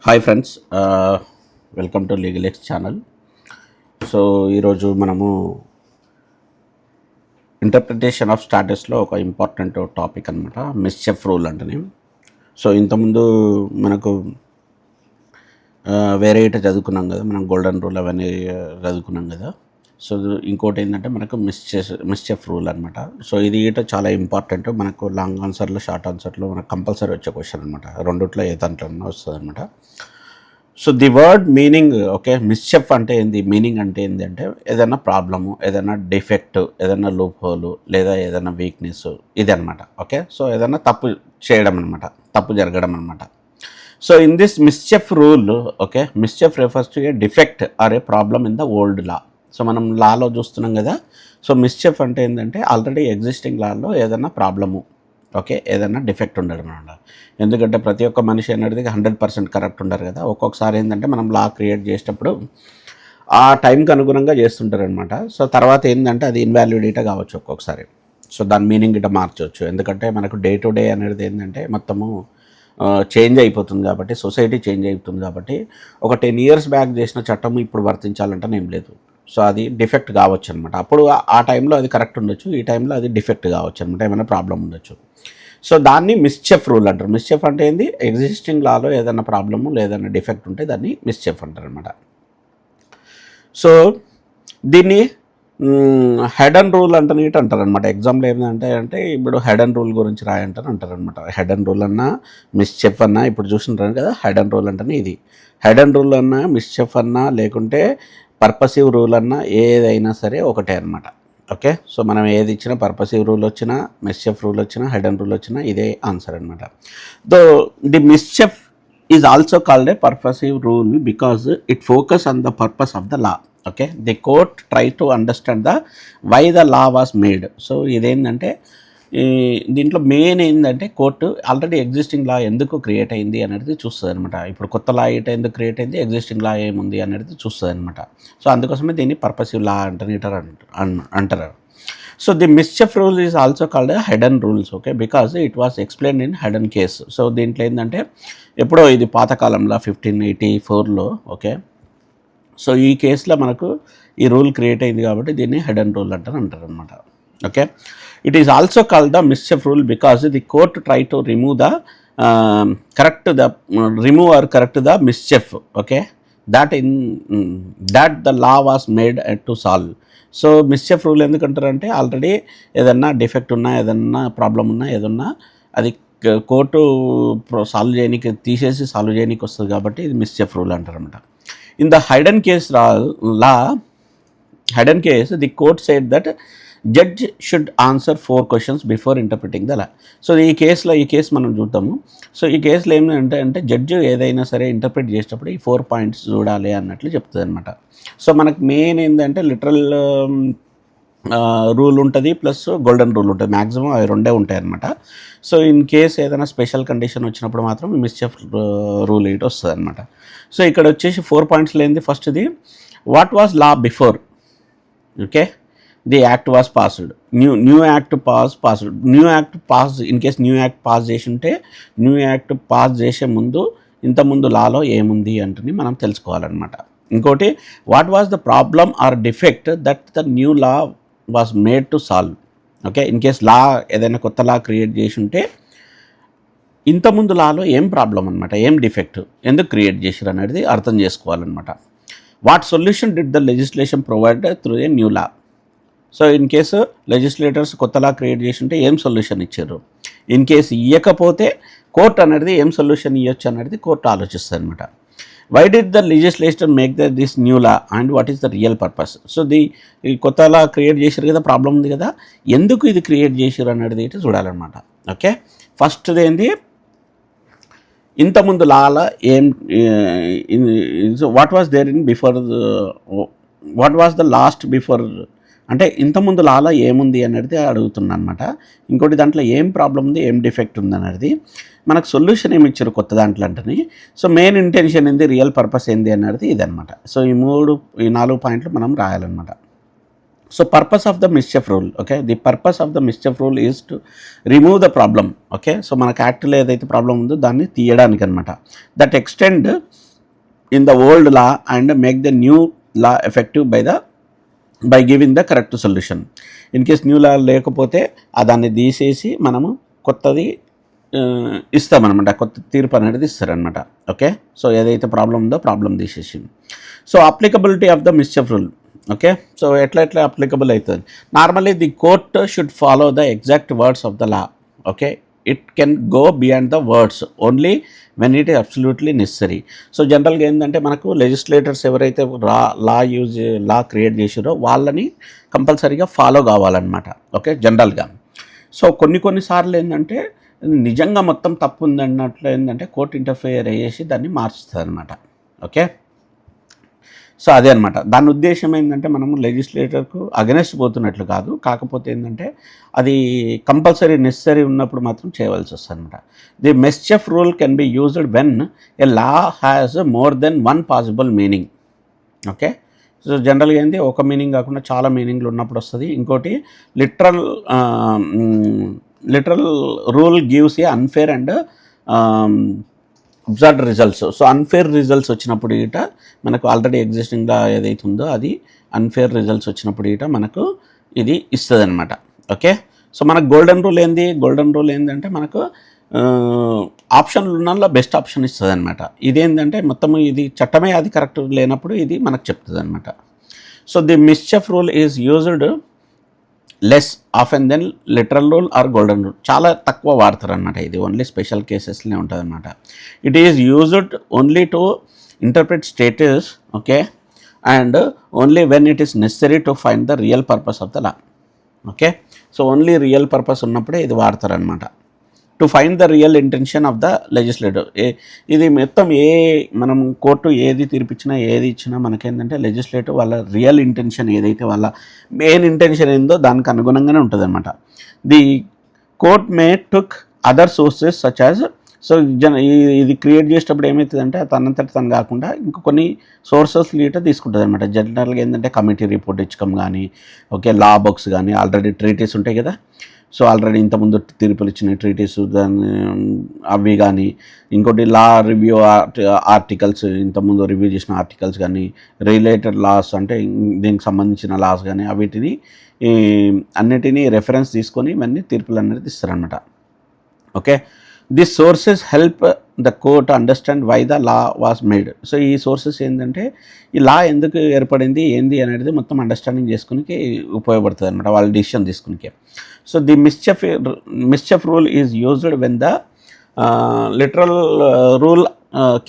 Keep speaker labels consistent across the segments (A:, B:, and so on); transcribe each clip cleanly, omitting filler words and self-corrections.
A: Hi friends, welcome to legal X channel. So ఈరోజు మనము interpretation of స్టాటస్లో ఒక important topic అనమాట, మిస్చెఫ్ రూల్ అంటేనే. సో ఇంతకుముందు మనకు వేరే ఇట చదువుకున్నాం కదా, మనం గోల్డెన్ రూల్ అవన్నీ చదువుకున్నాం కదా. సో ఇంకోటి ఏంటంటే మనకు మిస్చెఫ్ రూల్ అనమాట. సో ఇది ఇట చాలా ఇంపార్టెంట్, మనకు లాంగ్ ఆన్సర్లో షార్ట్ ఆన్సర్లో మనకు కంపల్సరీ వచ్చే క్వశ్చన్ అనమాట. రెండిట్లో ఏ దాంట్లో వస్తుంది అనమాట. So the word meaning, okay, mischief అంటే ఏంది, మీనింగ్ అంటే ఏంది అంటే ఏదైనా ప్రాబ్లము, ఏదైనా డిఫెక్ట్, ఏదైనా లూప్ హోలు లేదా ఏదైనా వీక్నెస్, ఇది అనమాట. ఓకే, సో ఏదైనా తప్పు చేయడం అనమాట, తప్పు జరగడం అనమాట. So in this mischief rule, okay, mischief refers to a defect or a problem in the old law. So మనం లాలో చూస్తున్నాం కదా. సో మిస్చెఫ్ అంటే ఏంటంటే ఆల్రెడీ ఎగ్జిస్టింగ్ లాలో ఏదైనా ప్రాబ్లము, ఓకే, ఏదైనా డిఫెక్ట్ ఉండడం అనమాట. ఎందుకంటే ప్రతి ఒక్క మనిషి అనేది 100% కరెక్ట్ ఉండరు కదా. ఒక్కొక్కసారి ఏంటంటే మనం లా క్రియేట్ చేసేటప్పుడు ఆ టైంకి అనుగుణంగా చేస్తుంటారు అనమాట. సో తర్వాత ఏంటంటే అది ఇన్వాలిడిటీ కావచ్చు ఒక్కొక్కసారి. సో దాని మీనింగ్ ఇట్లా మార్చవచ్చు, ఎందుకంటే మనకు డే టు డే అనేది ఏంటంటే మొత్తము చేంజ్ అయిపోతుంది కాబట్టి, సొసైటీ చేంజ్ అయిపోతుంది కాబట్టి ఒక 10 years బ్యాక్ చేసిన చట్టం ఇప్పుడు వర్తించాలంటే ఏం లేదు. సో అది డిఫెక్ట్ కావచ్చు అనమాట. అప్పుడు ఆ టైంలో అది కరెక్ట్ ఉండొచ్చు, ఈ టైంలో అది డిఫెక్ట్ కావచ్చు అనమాట, ఏమైనా ప్రాబ్లం ఉండొచ్చు. సో దాన్ని మిస్చెఫ్ రూల్ అంటారు. మిస్చెఫ్ అంటే ఏంది, ఎగ్జిస్టింగ్ లాలో ఏదైనా ప్రాబ్లము లేదన్నా డిఫెక్ట్ ఉంటే దాన్ని మిస్చెఫ్ అంటారు అనమాట. సో దీన్ని హెడ్ అండ్ రూల్ అంటే అంటారు అనమాట. ఎగ్జామ్లో ఏంటంటే అంటే ఇప్పుడు హెడ్ అండ్ రూల్ గురించి రాయంటారు అంటారు అనమాట. హెడ్ అండ్ రూల్ అన్నా మిస్చెఫ్ అన్నా ఇప్పుడు చూస్తుంటారు కదా. హెడ్ అండ్ రూల్ అంటే ఇది హెడ్ అండ్ రూల్ అన్నా మిస్చెఫ్ అన్నా లేకుంటే పర్పసివ్ రూల్ అన్నా ఏదైనా సరే ఒకటే అనమాట. ఓకే, సో మనం ఏది ఇచ్చినా, పర్పసివ్ రూల్ వచ్చినా, మిస్చెఫ్ రూల్ వచ్చినా, హెడ్ అండ్ రూల్ వచ్చినా ఇదే ఆన్సర్ అనమాట. Though the mischief is also called a purposive rule because it focus on the purpose of the law. Okay, the court try to understand the why the law was made. So ఇదేంటంటే దీంట్లో main ఏంటంటే court already existing లా ఎందుకు create అయింది అనేది చూస్తుంది అనమాట. ఇప్పుడు కొత్త లా ఇట ఎందుకు క్రియేట్ అయింది, ఎగ్జిస్టింగ్ లా ఏముంది అనేది చూస్తుంది అనమాట. సో అందుకోసమే దీన్ని పర్పసివ్ లా అంటారు. So the mischief rule is also called Heydon's rules. Okay, because it was explain in Heydon's case. So దీంట్లో ఏంటంటే ఎప్పుడో ఇది పాతకాలంలో 1584లో, ఓకే, సో ఈ కేసులో మనకు ఈ రూల్ క్రియేట్ అయింది కాబట్టి దీన్ని హెడ్ అండ్ రూల్ అంటారు అనమాట. Okay, it is also called the mischief rule because the court try to remove the mischief, okay, that the law was made to solve. So mischief rule ఎందుకంటారంటే already ఏదన్నా defect ఉన్నా, ఏదన్నా problem ఉన్నా, ఏదన్నా అది court solve చేయడానికి వస్తుంది కాబట్టి ఇది మిస్చెఫ్ రూల్ అంటారనమాట. In the Hayden case the court said that judge should answer 4 questions before interpreting the law. So ఈ కేసు మనం చూద్దాము. సో ఈ కేసులో ఏంటంటే జడ్జ్ ఏదైనా సరే ఇంటర్ప్రిట్ చేసేటప్పుడు ఈ 4 points చూడాలి అన్నట్లు చెప్తుంది అనమాట. సో మనకు మెయిన్ ఏంటంటే లిటరల్ రూల్ ఉంటుంది ప్లస్ గోల్డెన్ రూల్ ఉంటుంది. మ్యాక్సిమం అవి రెండే ఉంటాయి అనమాట. సో ఇన్ కేస్ ఏదైనా స్పెషల్ కండిషన్ వచ్చినప్పుడు మాత్రం మిస్చెఫ్ రూల్ ఇటు వస్తుంది అనమాట. సో ఇక్కడ వచ్చేసి 4 points లేనిది ఫస్ట్ది what was law before. Okay, the act was passed, new act passed. New act pass, in case new act pass చేసి ఉంటే న్యూ యాక్ట్ పాస్ చేసే ముందు ఇంతకుముందు లాలో ఏముంది అంటే మనం తెలుసుకోవాలన్నమాట. ఇంకోటి what was the problem or defect that the new law was made to solve. Okay, in case లా ఏదైనా కొత్త లా క్రియేట్ చేసి ఉంటే ఇంతకుముందు లాలో ఏం ప్రాబ్లం అనమాట, ఏం డిఫెక్ట్, ఎందుకు క్రియేట్ చేసారు అనేది అర్థం చేసుకోవాలన్నమాట. What solution did the legislation provide through a new law. So in case legislators కొత్తలా క్రియేట్ చేసి ఉంటే ఏం సొల్యూషన్ ఇచ్చారు, ఇన్ కేసు ఇవ్వకపోతే కోర్ట్ అనేది ఏం సొల్యూషన్ ఇవ్వచ్చు అనేది కోర్టు ఆలోచిస్తుంది అనమాట. Why did the legislator make this new law and what is the real purpose. So ఈ కొత్తలా క్రియేట్ చేశారు కదా, ప్రాబ్లం ఉంది కదా, ఎందుకు ఇది క్రియేట్ చేశారు అనేది అయితే చూడాలన్నమాట. ఓకే, ఫస్ట్ది ఏంది, ఇంతకుముందు లాల ఏం, what was there in before, what was the last before అంటే ఇంతకుముందు లాలో ఏముంది అనేది అడుగుతున్నా అనమాట. ఇంకోటి దాంట్లో ఏం ప్రాబ్లం ఉంది, ఏం డిఫెక్ట్ ఉంది అనేది, మనకు సొల్యూషన్ ఏమి ఇచ్చారు కొత్త దాంట్లో అంటే. సో మెయిన్ ఇంటెన్షన్ ఏంది, రియల్ పర్పస్ ఏంది అనేది ఇదనమాట. సో ఈ 4 పాయింట్లు మనం రాయాలన్నమాట. So purpose of the mischief rule, okay, the purpose of the mischief rule is to remove the problem, okay. So మనకు యాక్ట్లో ఏదైతే ప్రాబ్లం ఉందో దాన్ని తీయడానికి అనమాట. That extend in the old law and make the new law effective by giving the correct solution. In case new law లేకపోతే దాన్ని తీసేసి మనము కొత్తది ఇస్తామన్నమాట, కొత్త తీర్పు అనేది ఇస్తారనమాట, ఓకే. సో ఏదైతే ప్రాబ్లం ఉందో ప్రాబ్లం తీసేసి. So applicability of the mischief rule, okay. So ఎట్లా అప్లికబుల్ అవుతుంది? Normally the court should follow the exact words of the law, okay. It can go beyond the words only when it is absolutely necessary. So జనరల్గా ఏంటంటే మనకు legislators ఎవరైతే లా create చేసారో వాళ్ళని కంపల్సరీగా follow కావాలన్నమాట, ఓకే, జనరల్గా. సో కొన్నిసార్లు ఏంటంటే నిజంగా మొత్తం తప్పు ఉందన్నట్లు ఏంటంటే కోర్టు ఇంటర్ఫియర్ అయ్యేసి దాన్ని మార్చుతుంది అనమాట, ఓకే. సో అదే అనమాట దాని ఉద్దేశం. ఏంటంటే మనము లెజిస్లేటర్కు అగెనెస్ట్ పోతున్నట్లు కాదు, కాకపోతే ఏంటంటే అది కంపల్సరీ నెసరీ ఉన్నప్పుడు మాత్రం చేయవలసి వస్తుంది అనమాట. The mischief rule can be used when a law has more than one possible meaning, okay. So జనరల్గా ఏంటి ఒక మీనింగ్ కాకుండా చాలా మీనింగ్లు ఉన్నప్పుడు వస్తుంది. ఇంకోటి literal rule gives a unfair and observed results. So unfair results వచ్చినప్పుడు ఇట మనకు ఆల్రెడీ ఎగ్జిస్టింగ్గా ఏదైతే ఉందో అది అన్ఫేర్ రిజల్ట్స్ వచ్చినప్పుడు ఇట మనకు ఇది ఇస్తుంది అనమాట, ఓకే. సో మనకు గోల్డెన్ రూల్ ఏంటంటే మనకు ఆప్షన్లు ఉన్నలో బెస్ట్ ఆప్షన్ ఇస్తుంది అనమాట. ఇదేంటంటే మొత్తం ఇది చట్టమే అది కరెక్ట్ లేనప్పుడు ఇది మనకు చెప్తుంది అనమాట. So the mischief rule is used less often than literal rule or golden rule. చాలా తక్కువ వాడతారు అనమాట, ఇది ఓన్లీ స్పెషల్ కేసెస్లోనే ఉంటుంది అనమాట. It is used only to interpret statutes, okay, and only when it is necessary to find the real purpose of the law, okay. So only real purpose ఉన్నప్పుడే ఇది వాడతారనమాట. To find the real intention of the legislative. ఇది మొత్తం మనం court ఏది తీర్పిచ్చినా ఏది ఇచ్చినా మనకేంటంటే లెజిస్లేటివ్ వాళ్ళ రియల్ ఇంటెన్షన్ ఏదైతే వాళ్ళ మెయిన్ ఇంటెన్షన్ ఏందో దానికి అనుగుణంగానే ఉంటుంది అనమాట. The court may took other sources such as. So ఇది క్రియేట్ చేసేటప్పుడు ఏమవుతుందంటే తనంతటి తను కాకుండా ఇంకా కొన్ని సోర్సెస్ లీట తీసుకుంటుంది అనమాట. జనరల్గా ఏంటంటే కమిటీ రిపోర్ట్ ఇచ్చకం కానీ, ఓకే, లా బుక్స్ కానీ, ఆల్రెడీ ట్రీటీస్ ఉంటాయి కదా. సో ఆల్రెడీ ఇంతకుముందు తీర్పులు ఇచ్చిన ట్రీటీస్ దాన్ని అవి కానీ, ఇంకోటి లా రివ్యూ ఆర్టికల్స్, ఇంతకుముందు రివ్యూ చేసిన ఆర్టికల్స్ కానీ, రిలేటెడ్ లాస్ అంటే దీనికి సంబంధించిన లాస్ కానీ వీటిని అన్నిటినీ రెఫరెన్స్ తీసుకొని ఇవన్నీ తీర్పులు అనేది ఇస్తారనమాట, okay. This sources help the court understand why the law was made. So ఈ సోర్సెస్ ఏంటంటే ఈ లా ఎందుకు ఏర్పడింది ఏంది అనేది మొత్తం అండర్స్టాండింగ్ చేసుకునికి ఉపయోగపడుతుంది అనమాట, వాళ్ళ డిసిషన్ తీసుకునికి. So the mischief rule is used when the literal rule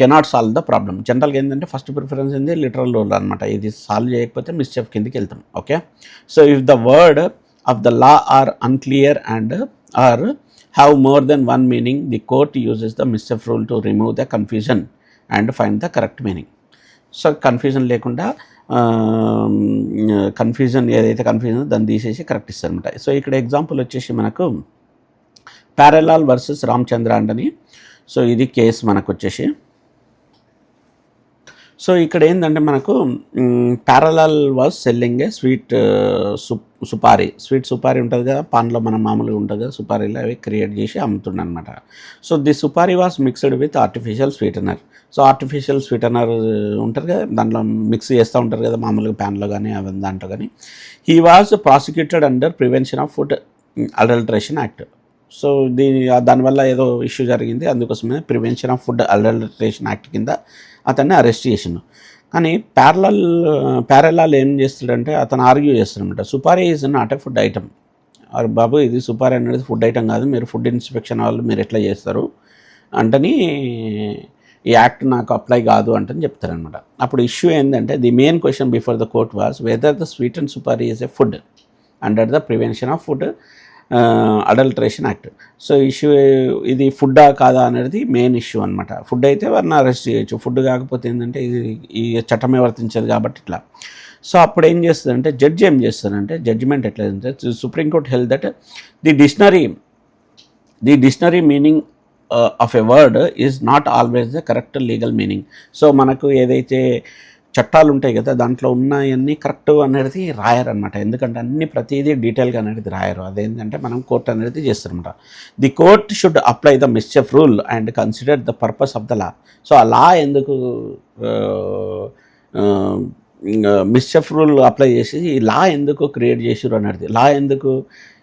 A: cannot solve the problem. జనరల్గా ఏంటంటే ఫస్ట్ ప్రిఫరెన్స్ ఏంది లిటరల్ రూల్ అనమాట. ఇది సాల్వ్ చేయకపోతే మిస్చెఫ్ కిందకి వెళ్తాం, okay. So if the word of the law are unclear and are have more than one meaning, the court uses the mischief rule to remove the confusion and find the correct meaning. So confusion లేకుండా ఏదైతే confusion దాన్ని తీసేసి correct ఇస్తారు అనమాట. So ఇక్కడ example వచ్చేసి మనకు parallel versus Ramachandra అండని. So ఇది కేసు మనకు వచ్చేసి. సో ఇక్కడ ఏంటంటే మనకు parallel was selling A sweet supari ఉంటుంది కదా, పాన్లో మనం మామూలుగా ఉంటుంది కదా, సుపారీలో అవి క్రియేట్ చేసి అమ్ముతుండ అనమాట. So the supari was mixed with artificial sweetener. So artificial sweetener ఉంటారు కదా, దాంట్లో మిక్స్ చేస్తూ ఉంటారు కదా మామూలుగా ప్యాన్లో కానీ అవి దాంట్లో కానీ. He was prosecuted under prevention of food adulteration act. So దానివల్ల ఏదో ఇష్యూ జరిగింది, అందుకోసమే prevention of food adulteration act కింద అతన్ని అరెస్ట్ చేసిండు. కానీ ప్యారలాల్ ఏం చేస్తాడంటే అతను ఆర్గ్యూ చేస్తాడనమాట, supari is not a food item. బాబు ఇది సుపారీ అనేది ఫుడ్ ఐటమ్ కాదు, మీరు ఫుడ్ ఇన్స్పెక్షన్ వాళ్ళు మీరు ఎట్లా చేస్తారు అంటని ఈ యాక్ట్ నాకు అప్లై కాదు అంటని చెప్తారనమాట. అప్పుడు ఇష్యూ ఏంటంటే the main question before the court was whether the sweet and supari is a food under the prevention of food adulteration act. So issue ఇది ఫుడ్డా కాదా అనేది మెయిన్ ఇష్యూ అనమాట. ఫుడ్ అయితే వారిని అరెస్ట్ చేయొచ్చు, ఫుడ్ కాకపోతే ఏంటంటే ఇది ఈ చట్టమే వర్తించదు కాబట్టి ఇట్లా. సో అప్పుడు ఏం చేస్తుందంటే జడ్జి ఏం చేస్తారంటే జడ్జిమెంట్ ఎట్లా అంటే supreme court held that the dictionary meaning of a word is not always the correct legal meaning. So మనకు ఏదైతే చట్టాలు ఉంటాయి కదా, దాంట్లో ఉన్నాయన్నీ కరెక్ట్ అనేది రాయరు అనమాట. ఎందుకంటే అన్ని ప్రతిదీ డీటెయిల్గా అనేది రాయరు. అదేంటంటే మనం కోర్ట్ అనేది చేస్తారనమాట. The court should apply the mischief rule and consider the purpose of the law. So ఆ లా ఎందుకు మిస్చెఫ్ రూల్ అప్లై చేసి ఈ లా ఎందుకు క్రియేట్ చేసిరు అనేది, లా ఎందుకు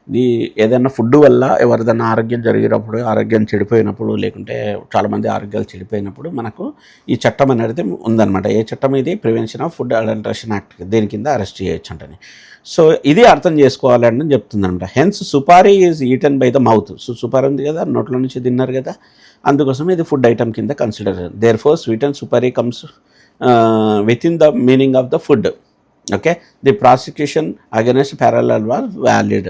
A: ఇది ఏదైనా ఫుడ్ వల్ల ఎవరిదైనా ఆరోగ్యం జరిగినప్పుడు, ఆరోగ్యం చెడిపోయినప్పుడు, లేకుంటే చాలామంది ఆరోగ్యాలు చెడిపోయినప్పుడు మనకు ఈ చట్టం అనేది ఉందన్నమాట. ఏ చట్టం ఇది? Prevention of food adulteration act. దీని కింద అరెస్ట్ చేయొచ్చు అంటని. సో ఇది అర్థం చేసుకోవాలని చెప్తుందన్నమాట. Hence supari is eaten by the mouth. So supari ఉంది కదా, నోట్లో నుంచి తిన్నారు కదా, అందుకోసం ఇది ఫుడ్ ఐటమ్ కింద consider. Therefore sweet and supari comes within the meaning of the food. Okay, the prosecution against Pyarelal was valid.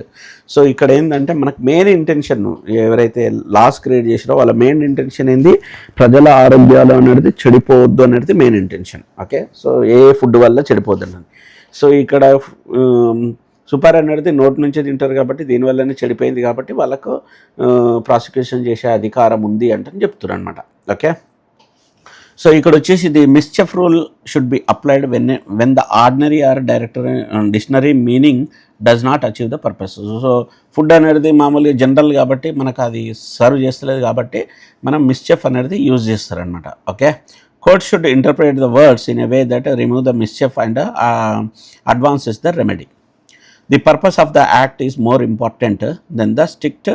A: So ఇక్కడ ఏంటంటే మనకు మెయిన్ ఇంటెన్షన్, ఎవరైతే లాస్ క్రియేట్ చేసారో వాళ్ళ మెయిన్ ఇంటెన్షన్ ఏంది? ప్రజల ఆరోగ్యాలు అనేది చెడిపోవద్దు అనేది మెయిన్ ఇంటెన్షన్. ఓకే, సో ఏ ఫుడ్ వల్ల చెడిపోద్దు అన్నది. సో ఇక్కడ సూపర్ అనేది నోటి నుంచి తింటారు కాబట్టి దీనివల్లనే చెడిపోయింది కాబట్టి వాళ్ళకు ప్రాసిక్యూషన్ చేసే అధికారం ఉంది అంటే చెప్తున్నారు అనమాట. ఓకే, సో ఇక్కడ వచ్చేసి the mischief rule should be applied when the ordinary or dictionary meaning does not achieve the purpose. So food అనేది మామూలుగా జనరల్ కాబట్టి మనకు అది సర్వ్ చేస్తలేదు కాబట్టి మనం మిస్చెఫ్ అనేది యూజ్ చేస్తారనమాట. Okay, court should interpret the words in a way that remove the mischief and advances the remedy. The purpose of the act is more important than the strict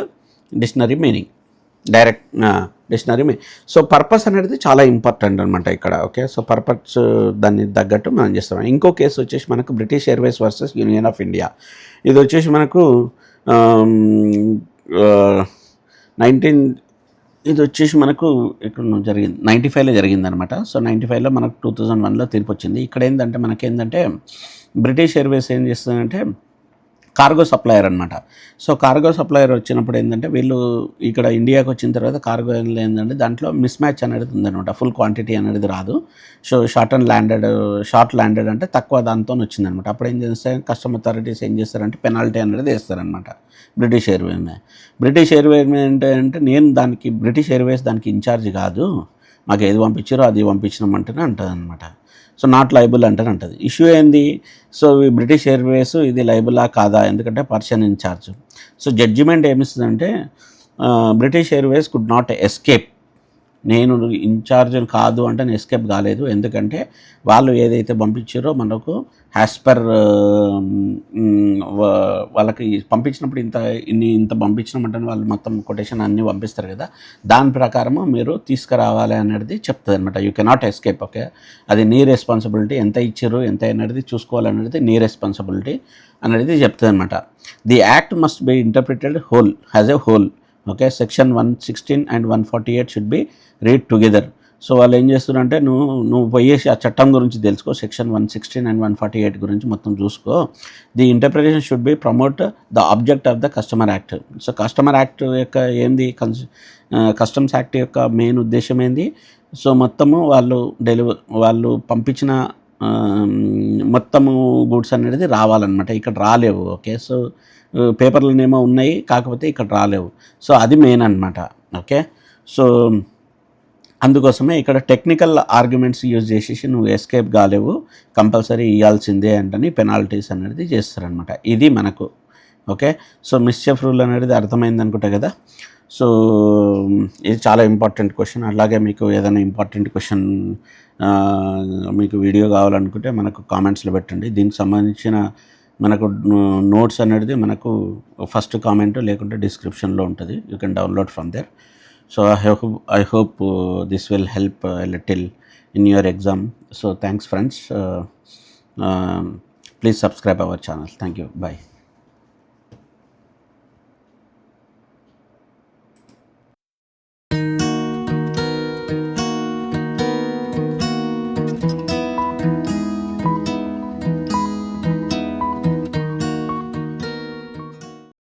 A: dictionary meaning, direct dictionary meaning. So purpose అనేది చాలా important అనమాట ఇక్కడ. Okay, so purpose దాన్ని తగ్గట్టు మనం చేస్తాం. ఇంకో case వచ్చేసి మనకు British Airways versus union of India. ఇది వచ్చేసి మనకు ఇది వచ్చేసి మనకు ఇక్కడ జరిగింది 95లో జరిగిందనమాట. సో 95లో మనకు 2001లో తీర్పు వచ్చింది. ఇక్కడ ఏంటంటే మనకేంటంటే బ్రిటిష్ ఎయిర్వేస్ ఏం చేస్తుందంటే కార్గో సప్లయర్ అనమాట. సో కార్గో సప్లయర్ వచ్చినప్పుడు ఏంటంటే వీళ్ళు ఇక్కడ ఇండియాకి వచ్చిన తర్వాత కార్గో ఏంటంటే దాంట్లో మిస్ మ్యాచ్ అనేది ఉందనమాట. ఫుల్ క్వాంటిటీ అనేది రాదు. సో షార్ట్ ల్యాండెడ్ అంటే తక్కువ దాంతో వచ్చిందనమాట. అప్పుడు ఏం చేస్తే కస్టమ్ అథారిటీస్ ఏం చేస్తారంటే పెనాల్టీ అనేది వేస్తారనమాట బ్రిటిష్ ఎయిర్వేస్ మీద. బ్రిటిష్ ఎయిర్వేస్ అంటే నేను దానికి బ్రిటిష్ ఎయిర్వేస్ దానికి ఇన్ఛార్జ్ కాదు, మాకు ఏది పంపించారో అది పంపించినామంటేనే అంటుంది అనమాట. సో నాట్ లైబుల్ అంటేనే అంటుంది. ఇష్యూ ఏంది? సో ఈ బ్రిటిష్ ఎయిర్వేస్ ఇది లైబులా కాదా, ఎందుకంటే పర్సన్ ఇన్ఛార్జ్. సో జడ్జిమెంట్ ఏమిస్తుందంటే British Airways could not escape. నేను ఇన్ఛార్జ్ కాదు అంటే నేను ఎస్కేప్ కాలేదు, ఎందుకంటే వాళ్ళు ఏదైతే పంపించారో మనకు యాజ్ పర్ వాళ్ళకి పంపించినప్పుడు ఇంత పంపించినామంటే వాళ్ళు మొత్తం కొటేషన్ అన్నీ పంపిస్తారు కదా, దాని ప్రకారము మీరు తీసుకురావాలి అనేది చెప్తుంది అనమాట. You cannot escape. ఓకే, అది నీ రెస్పాన్సిబిలిటీ, ఎంత ఇచ్చారు ఎంత అనేది చూసుకోవాలనేది నీ రెస్పాన్సిబిలిటీ అనేది చెప్తుంది అనమాట. The act must be interpreted whole as a whole. Okay, section 116 and 148 should be read together. So వాళ్ళు ఏం చేస్తున్నారంటే నువ్వు పోయేసి ఆ చట్టం గురించి తెలుసుకో, సెక్షన్ 116 and 148 గురించి మొత్తం చూసుకో. The interpretation should be promote the object of the customer act. So customer act యొక్క ఏంది, కస్టమ్స్ యాక్ట్ యొక్క మెయిన్ ఉద్దేశం ఏంది? సో మొత్తము వాళ్ళు పంపించిన మొత్తము గూడ్స్ అనేది రావాలన్నమాట. ఇక్కడ రాలేవు. ఓకే, సో పేపర్లోనేమో ఉన్నాయి, కాకపోతే ఇక్కడ రాలేవు. సో అది మెయిన్ అనమాట. ఓకే, సో అందుకోసమే ఇక్కడ టెక్నికల్ ఆర్గ్యుమెంట్స్ యూజ్ చేసేసి నువ్వు ఎస్కేప్ కాలేవు, కంపల్సరీ ఇవ్వాల్సిందే అంటని పెనాల్టీస్ అనేది చేస్తారనమాట. ఇది మనకు. ఓకే, సో మిస్చెఫ్ రూల్ అనేది అర్థమైంది అనుకుంటా కదా. సో ఇది చాలా ఇంపార్టెంట్ క్వశ్చన్. అలాగే మీకు ఏదైనా ఇంపార్టెంట్ క్వశ్చన్ మీకు వీడియో కావాలనుకుంటే మనకు కామెంట్స్లో పెట్టండి. దీనికి సంబంధించిన మనకు నోట్స్ అనేది మనకు ఫస్ట్ కామెంట్ లేకుంటే డిస్క్రిప్షన్లో ఉంటుంది. You can download from there. So I hope this will help a little in your exam. So thanks friends. Please subscribe our channel. Thank you. Bye.